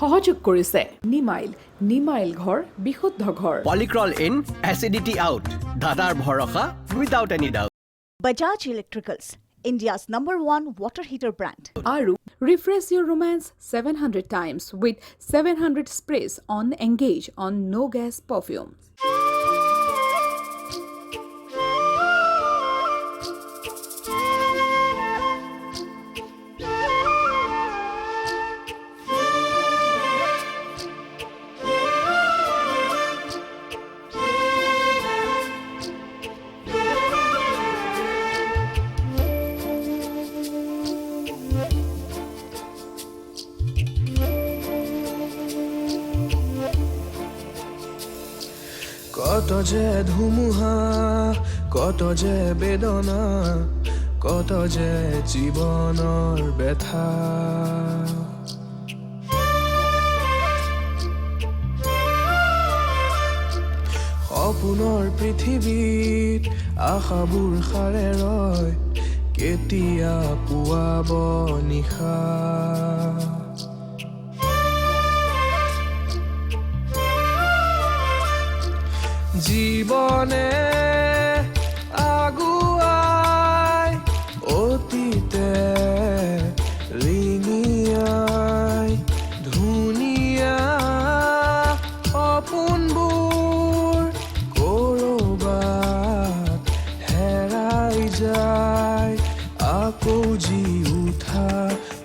সহযোগ কৰিছে নিমাইল ঘৰ বিশুদ্ধ ঘৰ পলিক্ৰল ইন এচিডিটি আউট দাদাৰ ভৰসা without any doubt Bajaj Electricals, India's #1 water heater brand. আৰু refresh your romance 700 times with 700 sprays on Engage on no gas perfume. কত যে ধুমুহা কত যে বেদনা কত যে জীৱনৰ ব্যথা সপোনৰ পৃথিৱীত আশাবোৰ সাৰে ৰয় কেতিয়া পুৱাব নিশা জীবনে আগুৱাই অতীতে ৰিঙিয়াই ধুনীয়া সপোনবোৰ কৰবাত হেৰাই যায় আকৌ জি উঠা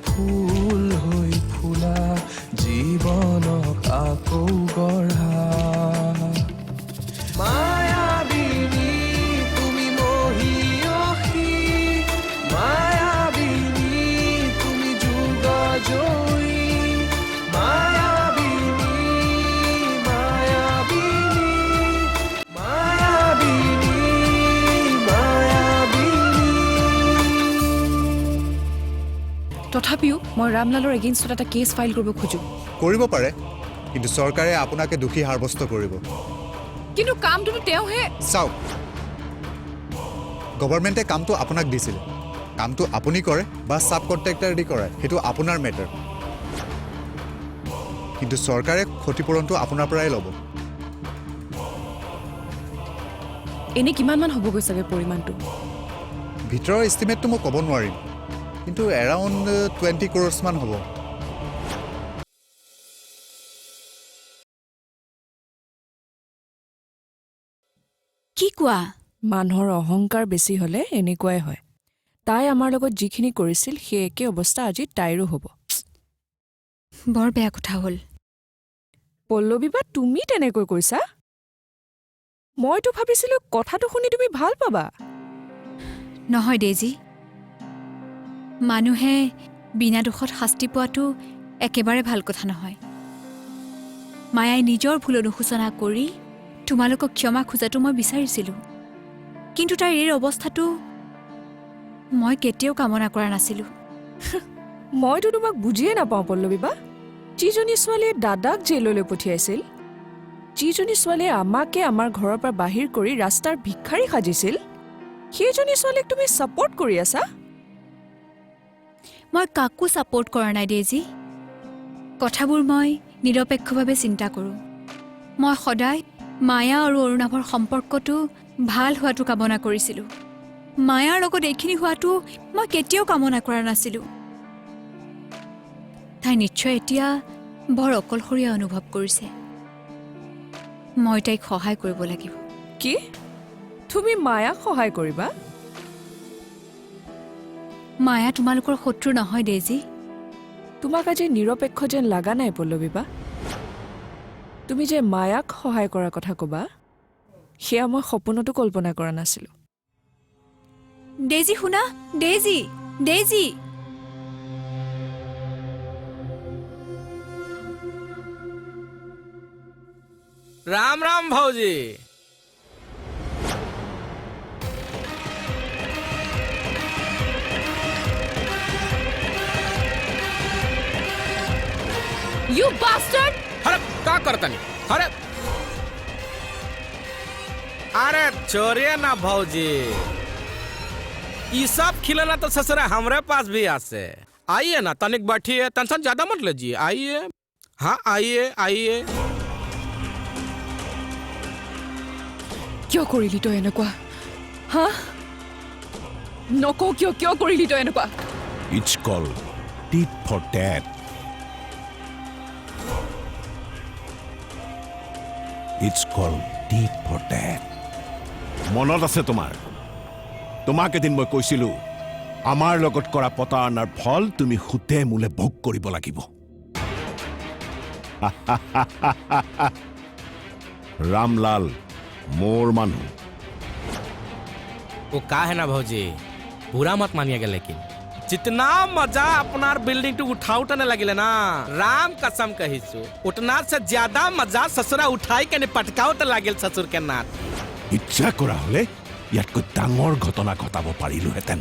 ফুল হৈ ফুলা জীৱনক আকৌ গঢ়া মায়াবিনী তুমি মহিয়সী মায়াবিনী তুমি যুগজয়ী মায়াবিনী মায়াবিনী মায়াবিনী মায়াবিনী তথাপিও মই ৰামলালৰ এগেইনষ্টত এটা কেছ ফাইল কৰিব খোজোঁ কৰিব পাৰে কিন্তু চৰকাৰে আপোনাকে দোষী সাব্যস্ত কৰিব কিন্তু কামটোতো তেওঁহে চাওক গভৰ্ণমেণ্টে কামটো আপোনাক দিছিল কামটো আপুনি কৰে বা ছাব কণ্ট্ৰেক্টৰ দি কৰে সেইটো আপোনাৰ মেটাৰ কিন্তু চৰকাৰে ক্ষতিপূৰণটো আপোনাৰ পৰাই ল'ব এনে কিমানমান হ'বগৈ চাগে পৰিমাণটো ভিতৰৰ এষ্টিমেটটো মই ক'ব নোৱাৰিম কিন্তু এৰাউণ্ড 20 crores হ'ব কি কোৱা মানুহৰ অহংকাৰ বেছি হ'লে এনেকুৱাই হয় তাই আমাৰ লগত যিখিনি কৰিছিল সেই একে অৱস্থা আজি তাইৰো হ'ব বৰ বেয়া কথা হ'ল পল্লৱী বা তুমি তেনেকৈ কৈছা মইতো ভাবিছিলোঁ কথাটো শুনি তুমি ভাল পাবা নহয় ডেজি মানুহে বিনা দোষত শাস্তি পোৱাটো একেবাৰে ভাল কথা নহয় মায়াই নিজৰ ভুল অনুশোচনা কৰি তোমালোকক ক্ষমা খোজাটো মই বিচাৰিছিলোঁ কিন্তু তাইৰ এই অৱস্থাটো মই কেতিয়াও কামনা কৰা নাছিলোঁ মইতো তোমাক বুজিয়ে নাপাওঁ পল্লৱী বা যিজনী ছোৱালীয়ে দাদাক জেললৈ পঠিয়াইছিল যিজনী ছোৱালীয়ে আমাকে আমাৰ ঘৰৰ পৰা বাহিৰ কৰি ৰাস্তাৰ ভিক্ষাৰী সাজিছিল সেইজনী ছোৱালীক তুমি ছাপোৰ্ট কৰি আছা মই কাকো ছাপোৰ্ট কৰা নাই ডেজি কথাবোৰ মই নিৰপেক্ষভাৱে চিন্তা কৰোঁ মই সদায় মায়া আৰু অৰুণাভৰ সম্পৰ্কটো ভাল হোৱাটো কামনা কৰিছিলোঁ মায়াৰ লগত এইখিনি হোৱাটো মই কেতিয়াও কামনা কৰা নাছিলোঁ তাই নিশ্চয় এতিয়া বৰ অকলশৰীয়া অনুভৱ কৰিছে মই তাইক সহায় কৰিব লাগিব কি তুমি মায়াক সহায় কৰিবা মায়া তোমালোকৰ শত্ৰু নহয় ডেজি তোমাক আজি নিৰপেক্ষ যেন লগা নাই পল্লৱী বা তুমি যে মায়াক সহায় কৰাৰ কথা ক'বা সেয়া মই সপোনতো কল্পনা কৰা নাছিলোঁ ডেজি শুনা ডেজি ডেজি राम राम भाऊजी You bastard! अरे का करता नहीं अरे अरे छोड़िए ना भाऊजी ये सब खिलौना तो ससुरा हमारे पास भी आसे आइए ना तनिक बैठिए टेंशन ज्यादा मत लीजिए आइए हाँ आइए आइए কিয় কৰিলি তই এনেকুৱা হা নকওঁ কিয় কৰিলি তই এনেকুৱা It's called tit for tat. It's called tit for tat. মনত আছে তোমাক এদিন মই কৈছিলো আমাৰ লগত কৰা প্ৰতাৰণাৰ ফল তুমি খুতে মূলে ভোগ কৰিব লাগিব रामलाल मोर मानु वो का है ना भौजी बुरा मत मानिएगा लेकिन जितना मजा अपना बिल्डिंग टू उठाने लगे ना राम कसम कहिसु उतना से ज्यादा मजा ससुरा उठाई के पटकाओ लगे ससुर के नाथ इच्छा करा हले यातকৈ ডাঙৰ ঘটনা ঘটাব পাৰিলোহেঁতেন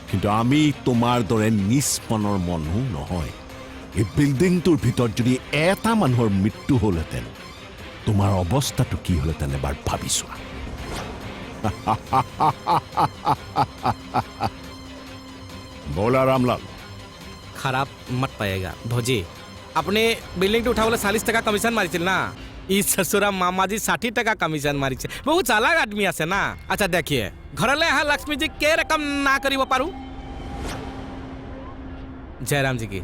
কিন্তু আমি তোমাৰ দৰে নিষ্পনৰ মানুহ নহয় এই বিল্ডিংটোৰ ভিতৰত যদি এটা মানুহৰ মৃত্যু হ'লহেঁতেন তোমাৰ অৱস্থাটো কি হ'লহেঁতেন এবাৰ ভাবি চোৱা बोला रामलाल खराब मत पाएगा भौजी अपने बिल्डिंग टू उठावले 40 टका कमीशन मारिছিল ना इस ससुरा मामाजी 60 टका कमीशन मारिছে बहुत चालाक आदमी আছে ना अच्छा देखिए घरले यहाँ लक्ष्मी जी के रकम ना करिब पारू जयराम जी की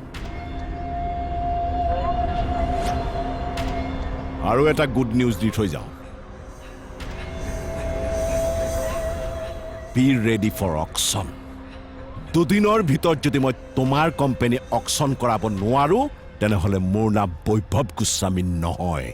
আৰু এটা গুড নিউজ দি থৈ যাওঁ বি ৰেডি ফৰ অকশ্যন দুদিনৰ ভিতৰত যদি মই তোমাৰ কোম্পানী অকশ্যন কৰাব নোৱাৰো তেনেহলে মোৰ নাম বৈভৱ গোস্বামী নহয়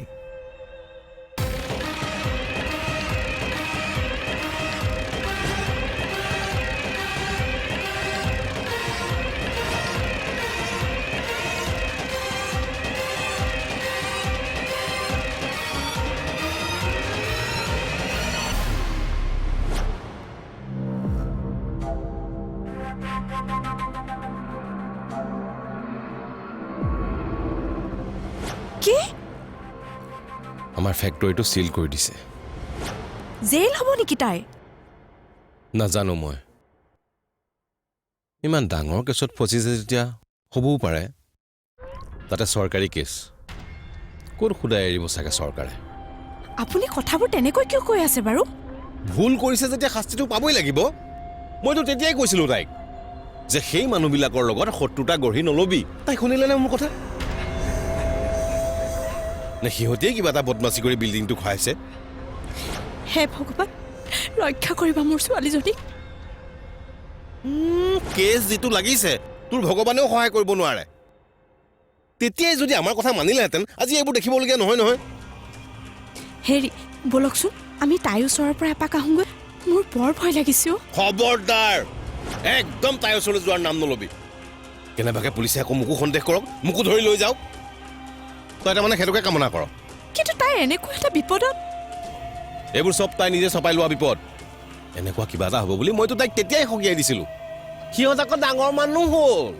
কি আমাৰ ফেক্টৰীটো সিল কৰি দিছে জেল হ'ব নেকি তাই নাজানো মই ইমান ডাঙৰ কেছত ফচিছে যেতিয়া হ'বও পাৰে তাতে চৰকাৰী কেছ কোন খুদাই এৰিব চাগে চৰকাৰে আপুনি কথাবোৰ তেনেকৈ কিয় কৈ আছে বাৰু ভুল কৰিছে যেতিয়া শাস্তিটো পাবই লাগিব মইতো তেতিয়াই কৈছিলো তাইক যে সেই মানুহবিলাকৰ লগত শত্ৰুতা গঢ়ি নলবি তাই শুনিলে নে মোৰ কথা নে সিহঁতেই কিবা এটা বদমাচি কৰি বিল্ডিংটো খুৱাইছে হে ভগৱান ৰক্ষা কৰিবা মোৰ ছোৱালীজনীক কেছ যিটো লাগিছে তোৰ ভগৱানেও সহায় কৰিব নোৱাৰে তেতিয়াই যদি আমাৰ কথা মানিলেহেঁতেন আজি এইবোৰ দেখিবলগীয়া নহয় হেৰি বলকচোন আমি তাইৰ ওচৰৰ পৰা এপাক আহোঁগৈ মোৰ বৰ ভয় লাগিছে খবৰদাৰ একদম তাইৰ ওচৰলৈ যোৱাৰ নাম নলবি কেনেবাকে পুলিচে আকৌ মোকো সন্দেহ কৰক মোকো ধৰি লৈ যাওক তই তাৰমানে সেইটোকে কামনা কৰ কিন্তু তাই এনেকুৱা এটা বিপদত এইবোৰ চব তাই নিজে চপাই লোৱা বিপদ এনেকুৱা কিবা এটা হ'ব বুলি মইতো তাইক তেতিয়াই সকিয়াই দিছিলোঁ সিহঁত আকৌ ডাঙৰ মানুহ হ'ল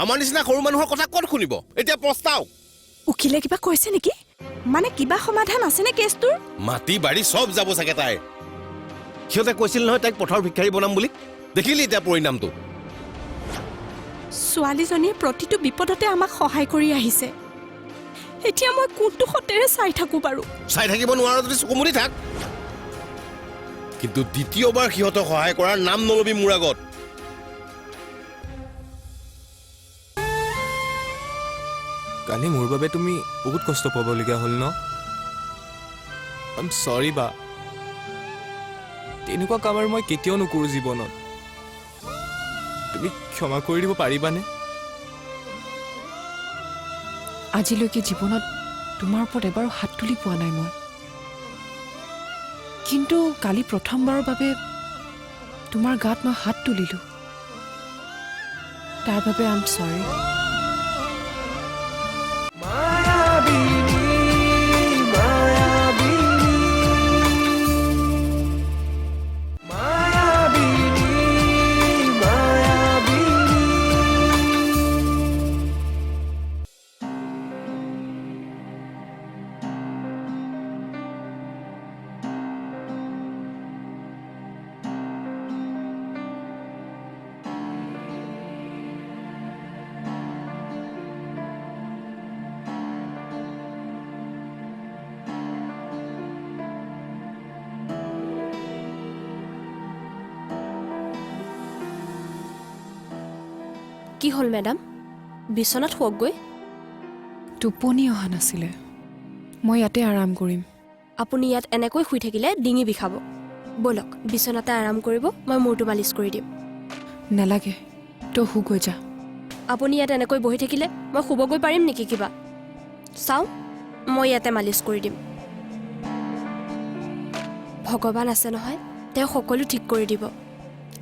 আমাৰ নিচিনা সৰু মানুহৰ কথা ক'ত শুনিব এতিয়া পস্তাওক উকিলে কিবা কৈছে নেকি মানে কিবা সমাধান আছে নে কেছটোৰ মাটি বাৰী চব যাব চাগে তাই সিহঁতে কৈছিল নহয় তাইক পথৰ ভিক্ষাৰী বনাম বুলি দেখিলি এতিয়া পৰিণামটো ছোৱালীজনীয়ে প্ৰতিটো বিপদতে আমাক সহায় কৰি আহিছে এতিয়া মই কোনটো সতেৰে চাই থাকোঁ বাৰু চাই থাকিব নোৱাৰো যদি চকুমুৰি থাক কিন্তু দ্বিতীয়বাৰ সিহঁতক সহায় কৰাৰ নাম নলবি মোৰ আগত কালি মোৰ বাবে তুমি বহুত কষ্ট পাবলগীয়া হ'ল ন আই এম সৰি বা তেনেকুৱা কাম আৰু মই কেতিয়াও নকৰোঁ জীৱনত তুমি ক্ষমা কৰি দিব পাৰিবানে আজিলৈকে জীৱনত তোমাৰ ওপৰত এবাৰো হাত তুলি পোৱা নাই মই কিন্তু কালি প্ৰথমবাৰৰ বাবে তোমাৰ গাত মই হাত তুলিলোঁ তাৰ বাবে আই এম সৰি কি হ'ল মেডাম বিচনাত শুৱগৈ টোপনি অহা নাছিলে মই ইয়াতে আৰাম কৰিম আপুনি ইয়াত এনেকৈ শুই থাকিলে ডিঙি বিষাব বলক বিচনাতে আৰাম কৰিব মই মূৰটো মালিচ কৰি দিম নালাগে তই শুগৈ যা আপুনি ইয়াত এনেকৈ বহি থাকিলে মই শুবগৈ পাৰিম নেকি কিবা চাওঁ মই ইয়াতে মালিচ কৰি দিম ভগৱান আছে নহয় তেওঁ সকলো ঠিক কৰি দিব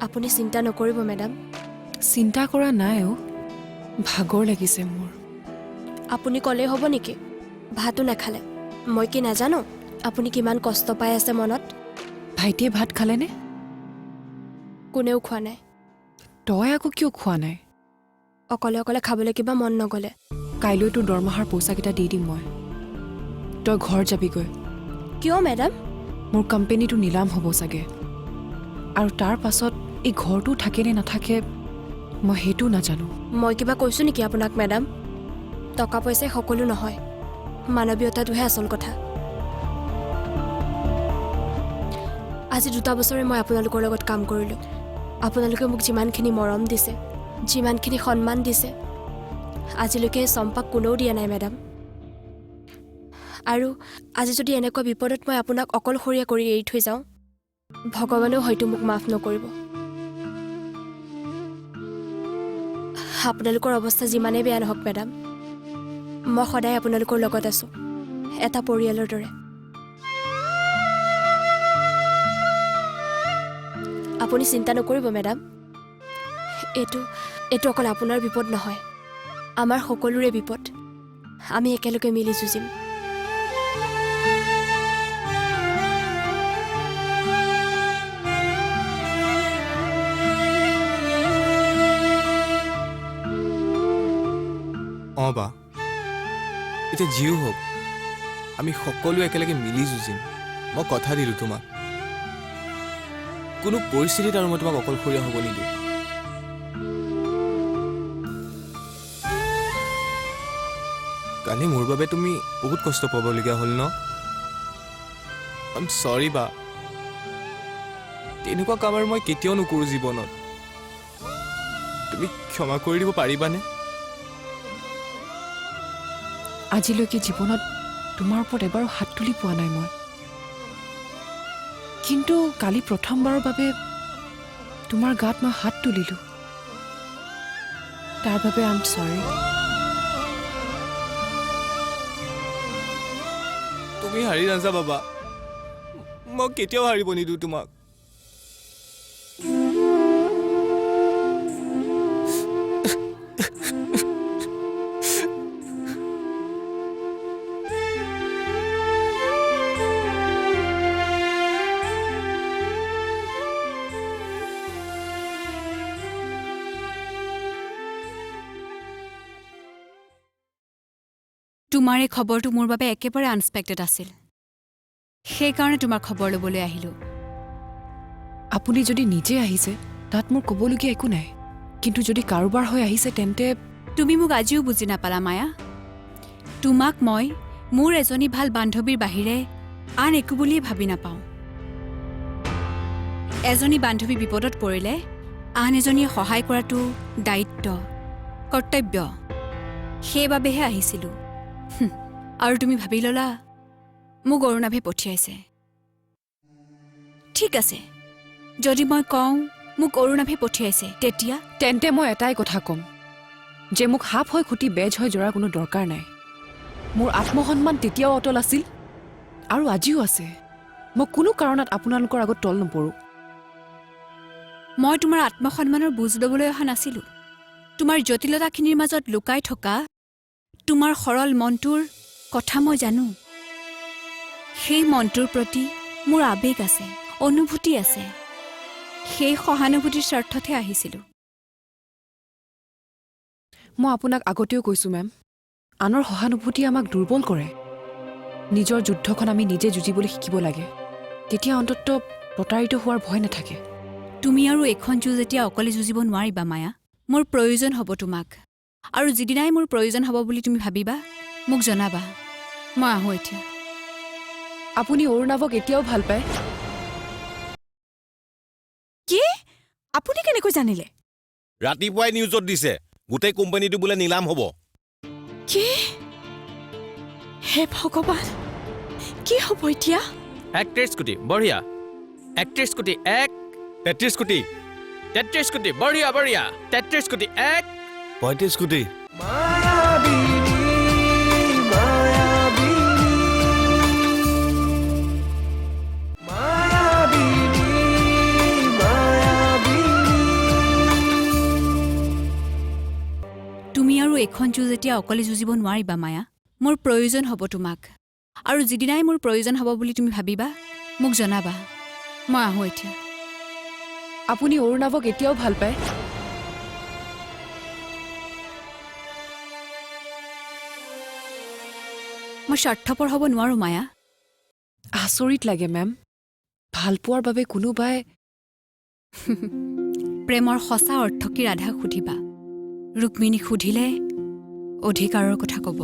আপুনি চিন্তা নকৰিব মেডাম চিন্তা কৰা নাই অ' ভাগৰ লাগিছে মোৰ আপুনি ক'লেই হ'ব নেকি ভাতো নাখালে মই কি নাজানো আপুনি কিমান কষ্ট পাই আছে মনত ভাইটিয়ে ভাত খালেনে কোনেও খোৱা নাই তই আকৌ কিয় খোৱা নাই অকলে অকলে খাবলৈ কিবা মন নগ'লে কাইলৈ তোৰ দৰমহাৰ পইচাকেইটা দি দিম মই তই ঘৰ যাবিগৈ কিয় মেডাম মোৰ কোম্পেনীটো নিলাম হ'ব চাগে আৰু তাৰ পাছত এই ঘৰটো থাকে নে নাথাকে মই সেইটো নাজানো মই কিবা কৈছোঁ নেকি আপোনাক মেডাম টকা পইচাই সকলো নহয় মানৱীয়তাটোহে আচল কথা আজি 2 বছৰে মই আপোনালোকৰ লগত কাম কৰিলোঁ আপোনালোকে মোক যিমানখিনি মৰম দিছে যিমানখিনি সন্মান দিছে আজিলৈকে চম্পাক কোনেও দিয়া নাই মেডাম আৰু আজি যদি এনেকুৱা বিপদত মই আপোনাক অকলশৰীয়া কৰি এৰি থৈ যাওঁ ভগৱানেও হয়তো মোক মাফ নকৰিব আপোনালোকৰ অৱস্থা যিমানেই বেয়া নহওক মেডাম মই সদায় আপোনালোকৰ লগত আছোঁ এটা পৰিয়ালৰ দৰে আপুনি চিন্তা নকৰিব মেডাম এইটো অকল আপোনাৰ বিপদ নহয় আমাৰ সকলোৰে বিপদ আমি একেলগে মিলি যুঁজিম অঁ বা এতিয়া যিও হওক আমি সকলো একেলগে মিলি যুঁজিম মই কথা দিলোঁ তোমাক কোনো পৰিস্থিতিত আৰু মই তোমাক অকলশৰীয়া হ'ব নিদিওঁ কালি মোৰ বাবে তুমি বহুত কষ্ট পাবলগীয়া হ'ল ন আই এম চৰি বা তেনেকুৱা কাম আৰু মই কেতিয়াও নকৰোঁ জীৱনত তুমি ক্ষমা কৰি দিব পাৰিবানে আজিলৈকে জীৱনত তোমাৰ ওপৰত এবাৰো হাত তুলি পোৱা নাই মই কিন্তু কালি প্ৰথমবাৰৰ বাবে তোমাৰ গাত মই হাত তুলিলোঁ তাৰ বাবে আই এম চৰি তুমি হাৰি নাযাবা বা মই কেতিয়াও হাৰিব নিদিওঁ তোমাক তোমাৰ এই খবৰটো মোৰ বাবে একেবাৰে আনএক্সপেক্টেড আছিল সেইকাৰণে তোমাৰ খবৰ ল'বলৈ আহিলোঁ আপুনি যদি নিজে আহিছে তাত মোৰ ক'বলগীয়া একো নাই কিন্তু যদি কাৰোবাৰ হৈ আহিছে তেন্তে তুমি মোক আজিও বুজি নাপালা মায়া তোমাক মই মোৰ এজনী ভাল বান্ধৱীৰ বাহিৰে আন একো বুলিয়ে ভাবি নাপাওঁ এজনী বান্ধৱী বিপদত পৰিলে আন এজনীয়ে সহায় কৰাটো দায়িত্ব কৰ্তব্য সেইবাবেহে আহিছিলোঁ আৰু তুমি ভাবি ল'লা মোক অৰুণাভে পঠিয়াইছে ঠিক আছে যদি মই কওঁ মোক অৰুণাভে পঠিয়াইছে তেতিয়া তেন্তে মই এটাই কথা ক'ম যে মোক সাপ হৈ খুটি বেজ হৈ জৰাৰ কোনো দৰকাৰ নাই মোৰ আত্মসন্মান তেতিয়াও অটল আছিল আৰু আজিও আছে মই কোনো কাৰণত আপোনালোকৰ আগত তল নপৰোঁ মই তোমাৰ আত্মসন্মানৰ বুজ ল'বলৈ অহা নাছিলোঁ তোমাৰ জটিলতাখিনিৰ মাজত লুকাই থকা তোমাৰ সৰল মনটোৰ কথা মই জানো সেই মনটোৰ প্ৰতি মোৰ আবেগ আছে অনুভূতি আছে সেই সহানুভূতিৰ স্বাৰ্থতহে আহিছিলোঁ মই আপোনাক আগতেও কৈছোঁ মেম আনৰ সহানুভূতিয়ে আমাক দুৰ্বল কৰে নিজৰ যুদ্ধখন আমি নিজে যুঁজিবলৈ শিকিব লাগে তেতিয়া অন্ততঃ প্ৰতাৰিত হোৱাৰ ভয় নাথাকে তুমি আৰু এখন যুঁজ এতিয়া অকলে যুঁজিব নোৱাৰিবা মায়া মোৰ প্ৰয়োজন হ'ব তোমাক আৰু যিদিনাই মোৰ প্ৰয়োজন হ'ব বুলি তুমি ভাবিবা মোক জনাবা মই আহোঁ এতিয়া আপুনি অৰুণাভক এতিয়াও ভাল পায় কি আপুনি কেনেকৈ জানিলে ৰাতিপুৱাই নিউজত দিছে গোটেই কোম্পানীটো বোলে নিলাম হ'ব। কি হে ভগৱান কি হ'ব এতিয়া 31 কোটি বঢ়িয়া 31 কোটি 1 33 কোটি 33 কোটি বঢ়িয়া বঢ়িয়া 33 কোটি 1 35 কোটি তুমি আৰু এখন যুঁজ এতিয়া অকলে যুঁজিব নোৱাৰিবা মায়া মোৰ প্ৰয়োজন হ'ব তোমাক আৰু যিদিনাই মোৰ প্ৰয়োজন হ'ব বুলি তুমি ভাবিবা মোক জনাবা মই আহোঁ এতিয়া আপুনি অৰুণাভক এতিয়াও ভাল পায় মই স্বাৰ্থপৰ হ'ব নোৱাৰোঁ মায়া আচৰিত লাগে মেম ভাল পোৱাৰ বাবে কোনোবাই প্ৰেমৰ সঁচা অৰ্থ কি ৰাধাক সুধিবা ৰুক্মিণীক সুধিলে অধিকাৰৰ কথা ক'ব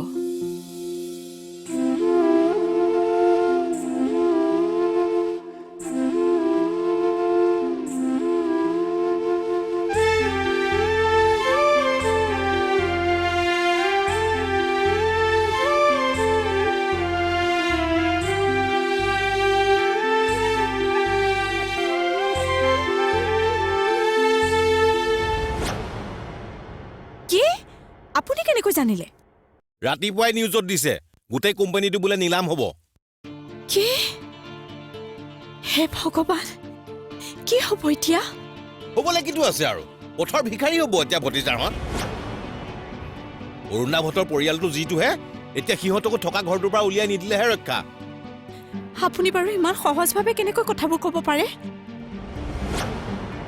আপুনি কেনেকৈ জানিলে ৰাতিপুৱাই নিউজত দিছে গোটেই কোম্পানীটো বোলে নিলাম হ'ব। কি হে ভগৱান কি হ'ব এতিয়া হ'বলে কিটো আছে আৰু পথৰ ভিখাৰী হ'ব এতিয়া ভতিজাৰহঁত। অৰুণাভতৰ পৰিয়ালটো যিটোহে এতিয়া সিহঁতকো থকা ঘৰটোৰ পৰা উলিয়াই নিদিলেহে ৰক্ষা। আপুনি বাৰু ইমান সহজভাৱে কেনেকৈ কথাবোৰ ক'ব পাৰে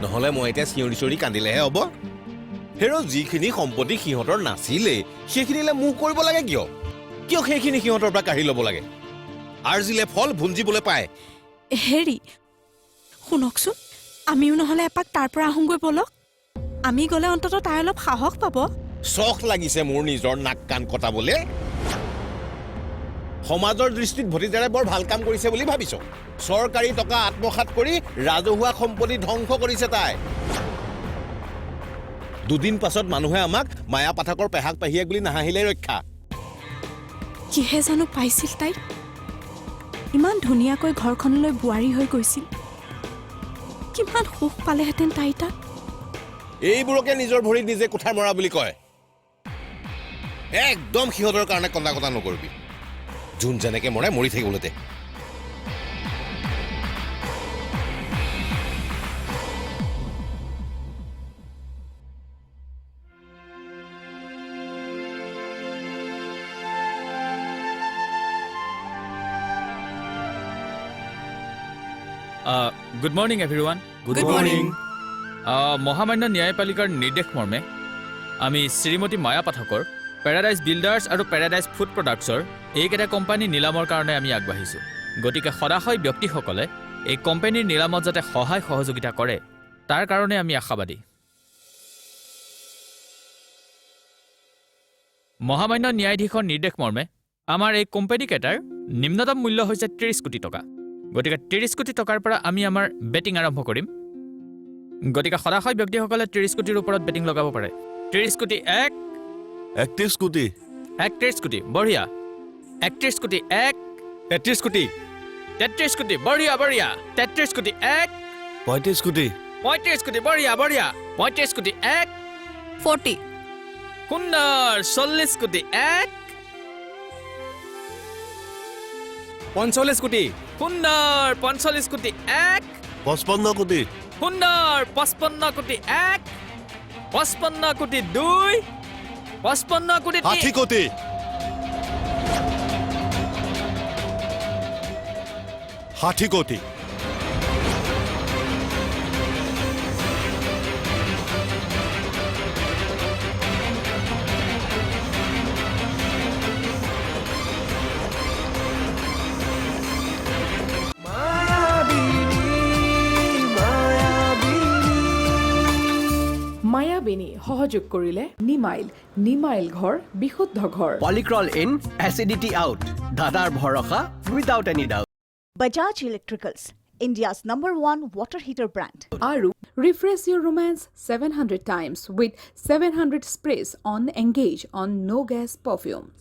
নহ'লে মই এতিয়া চিঞৰি চিঞৰি কান্দিলেহে হ'ব। হেৰ' যিখিনি সম্পত্তি সিহঁতৰ নাছিলে সেইখিনিলে মুখ কৰিব লাগে কিয় কিয় সেইখিনি সিহঁতৰ পৰা কাঢ়ি ল'ব লাগে আৰ্জিলে ফল ভুঞ্জিবলৈ পায়। হেৰি শুনকচোন আমিও নহ'লে এপাক তাৰ পৰা আহোঁগৈ বলক আমি গ'লে অন্ততঃ তাই অলপ সাহস পাব চখ লাগিছে মোৰ নিজৰ নাক কাণ কটাবলৈ। সমাজৰ দৃষ্টিত ভতিজাৰে বৰ ভাল কাম কৰিছে বুলি ভাবিছ চৰকাৰী টকা আত্মসাৎ কৰি ৰাজহুৱা সম্পত্তি ধ্বংস কৰিছে তাই। দুদিন পাছত মানুহে আমাক মায়া পাঠকৰ পেহাক পেহীয়েক বুলি নাহাহিলে ৰক্ষা। কিহে জানো পাইছিল তাই ইমান ধুনীয়াকৈ ঘৰখনলৈ বোৱাৰী হৈ গৈছিল কিমান সুখ পালেহেঁতেন তাই তাত এইবোৰকে নিজৰ ভৰিত নিজে কোঠাৰ মৰা বুলি কয়। একদম সিহঁতৰ কাৰণে কন্দা কটা নকৰিবি যোন যেনেকে মৰে মৰি থাকিবলৈ দে। Good morning everyone good morning মহামান্য ন্যায়পালিকাৰ নিৰ্দেশ মৰ্মে আমি শ্ৰীমতী মায়া পাঠকৰ পেৰাডাইজ বিল্ডাৰ্ছ আৰু পেৰাডাইজ ফুড প্ৰডাক্টছৰ এইকেইটা কোম্পানী নিলামৰ কাৰণে আমি আগবাঢ়িছোঁ গতিকে সদাশয় ব্যক্তিসকলে এই কোম্পানীৰ নিলামত যাতে সহায় সহযোগিতা কৰে তাৰ কাৰণে আমি আশাবাদী। মহামান্য ন্যায়াধীশৰ নিৰ্দেশ মৰ্মে আমাৰ এই কোম্পানীকেইটাৰ নিম্নতম মূল্য হৈছে 30 কোটি টকা গতিকে 30 কোটি টকাৰ পৰা আমি আমাৰ বেটিং আৰম্ভ কৰিম গতিকে সদাশয় ব্যক্তিসকলে 30 কোটিৰ ওপৰত বেটিং লগাব পাৰে 30 কোটি 1 31 কোটি 31 কোটি বঢ়িয়া 31 কোটি 1 33 কোটি 33 কোটি বঢ়িয়া বঢ়িয়া 33 কোটি 1 35 কোটি 35 কোটি বঢ়িয়া বঢ়িয়া 35 কোটি 1 40 সুন্দৰ 40 কোটি 1 45 কোটি সুন্দৰ 45 কোটি 1 55 কোটি সুন্দৰ 55 কোটি 1 55 কোটি 2 55 কোটি 60 কোটি 60 কোটি মায়াবিনী সহযোগ কৰিলে নিমাইল ঘৰ বিশুদ্ধ ঘৰ পলিক্ৰল ইন এচিডিটি আউট দাদাৰ ভৰসা without any doubt Bajaj Electricals, India's #1 water heater brand. আৰু Refresh your romance 700 times with 700 sprays on Engage on No Gas Perfume.